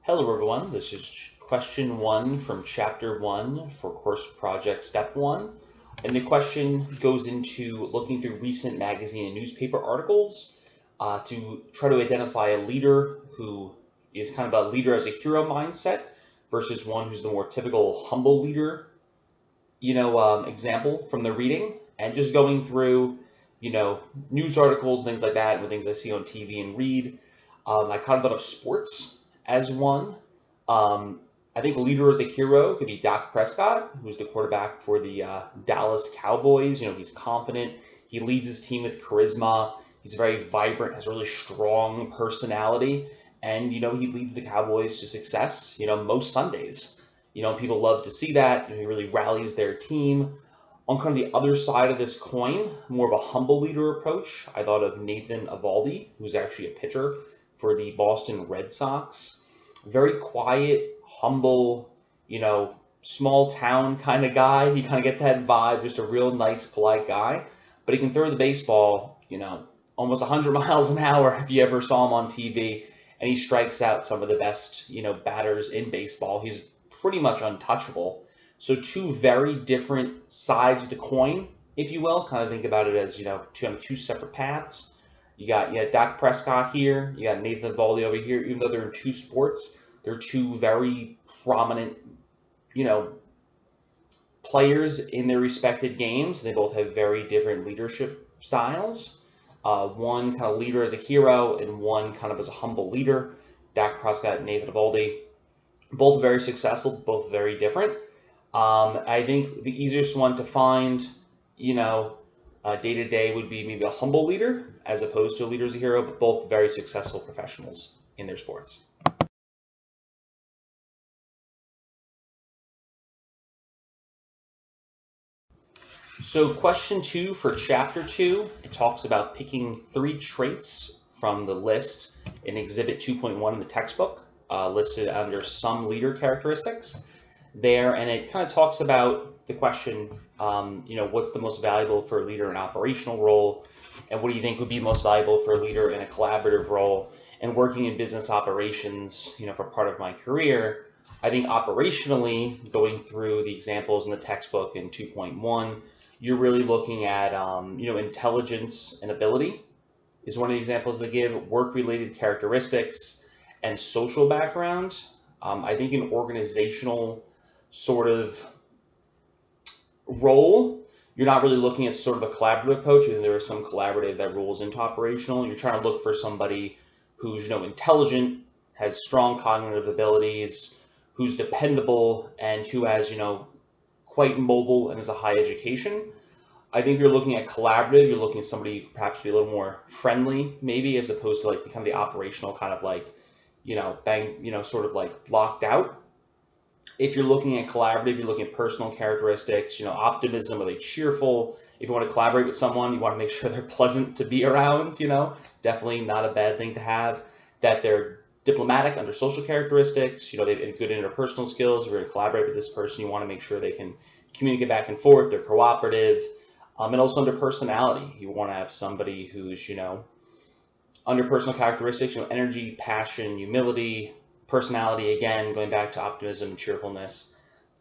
Hello everyone, this is question 1 from chapter 1 for course project step 1. And the question goes into looking through recent magazine and newspaper articles to try to identify a leader who is kind of a leader as a hero mindset versus one who's the more typical humble leader, example from the reading, and just going through, news articles, things like that, and things I see on TV and read. I kind of thought of sports as one. I think leader as a hero could be Dak Prescott, who's the quarterback for the Dallas Cowboys. He's confident. He leads his team with charisma. He's very vibrant, has a really strong personality, and he leads the Cowboys to success. Most Sundays. People love to see that. He really rallies their team. On kind of the other side of this coin, more of a humble leader approach, I thought of Nathan Eovaldi, who's actually a pitcher for the Boston Red Sox. Very quiet, humble, small town kind of guy. He kind of get that vibe, just a real nice, polite guy. But he can throw the baseball, almost 100 miles an hour if you ever saw him on TV. And he strikes out some of the best, batters in baseball. He's pretty much untouchable. So two very different sides of the coin, if you will. Kind of think about it as, two separate paths. You got Dak Prescott here. You got Nathan Eovaldi over here. Even though they're in two sports, they're two very prominent, players in their respected games. They both have very different leadership styles. One kind of leader as a hero and one kind of as a humble leader. Dak Prescott and Nathan Eovaldi, both very successful, both very different. I think the easiest one to find, day to day would be maybe a humble leader as opposed to a leader as a hero, but both very successful professionals in their sports. So question 2 for chapter 2, it talks about picking 3 traits from the list in exhibit 2.1 in the textbook, listed under some leader characteristics there. And it kind of talks about the question, what's the most valuable for a leader in an operational role? And what do you think would be most valuable for a leader in a collaborative role? And working in business operations, for part of my career, I think operationally, going through the examples in the textbook in 2.1, you're really looking at, intelligence and ability is one of the examples they give, work-related characteristics, and social background. I think an organizational sort of role, you're not really looking at sort of a collaborative approach, and there is some collaborative that rolls into operational. You're trying to look for somebody who's, intelligent, has strong cognitive abilities, who's dependable, and who has, quite mobile and has a high education. I think you're looking at collaborative, you're looking at somebody who perhaps be a little more friendly, maybe, as opposed to like become the operational kind of like, sort of like locked out. If you're looking at collaborative, you're looking at personal characteristics, optimism, are they cheerful? If you want to collaborate with someone, you want to make sure they're pleasant to be around, definitely not a bad thing to have. That they're diplomatic under social characteristics, they have good interpersonal skills. If you're going to collaborate with this person, you want to make sure they can communicate back and forth, they're cooperative. And also under personality, you want to have somebody who's, under personal characteristics, energy, passion, humility, personality, again, going back to optimism and cheerfulness.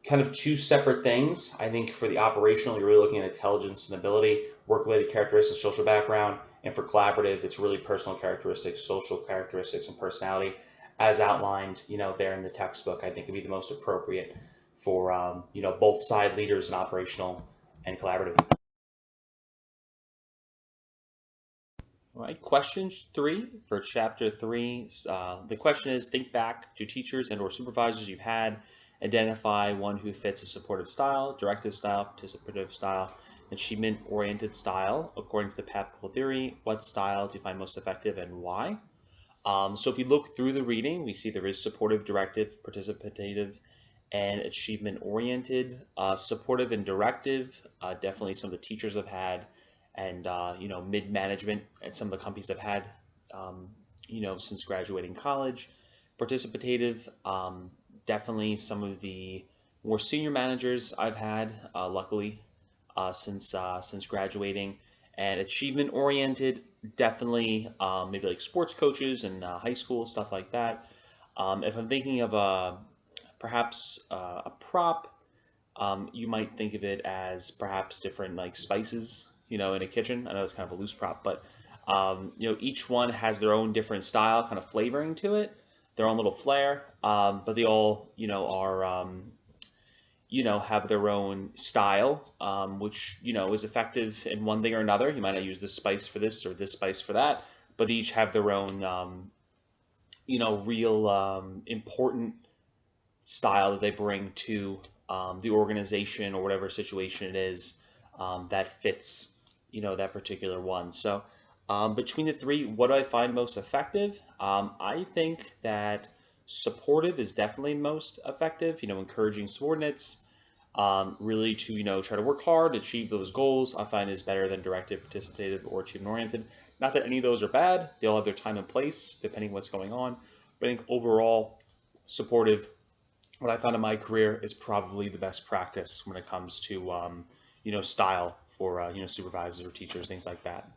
Kind of two separate things. I think for the operational, you're really looking at intelligence and ability, work-related characteristics, social background. And for collaborative, it's really personal characteristics, social characteristics, and personality, as outlined, there in the textbook. I think would be the most appropriate for, both side leaders in operational and collaborative. All right, question 3 for chapter 3. The question is, think back to teachers and or supervisors you've had. Identify one who fits a supportive style, directive style, participative style, achievement-oriented style. According to the Papal theory, what style do you find most effective and why? So if you look through the reading, we see there is supportive, directive, participative, and achievement-oriented. Supportive and directive, definitely some of the teachers I've had, and mid-management at some of the companies I've had, since graduating college. Participative, definitely some of the more senior managers I've had, luckily, since graduating. And achievement-oriented, definitely maybe like sports coaches in high school, stuff like that. If I'm thinking of perhaps a prop, you might think of it as perhaps different like spices, in a kitchen. I know it's kind of a loose prop, but each one has their own different style, kind of flavoring to it, their own little flair. But they all, are, have their own style, which, is effective in one thing or another. You might not use this spice for this or this spice for that, but they each have their own, real important style that they bring to the organization or whatever situation it is that fits, that particular one. So between the three, what do I find most effective? I think that supportive is definitely most effective. Encouraging subordinates really to try to work hard, achieve those goals. I find is better than directive, participative, or achievement oriented. Not that any of those are bad; they all have their time and place depending what's going on. But I think overall, supportive, what I found in my career, is probably the best practice when it comes to style for supervisors or teachers, things like that.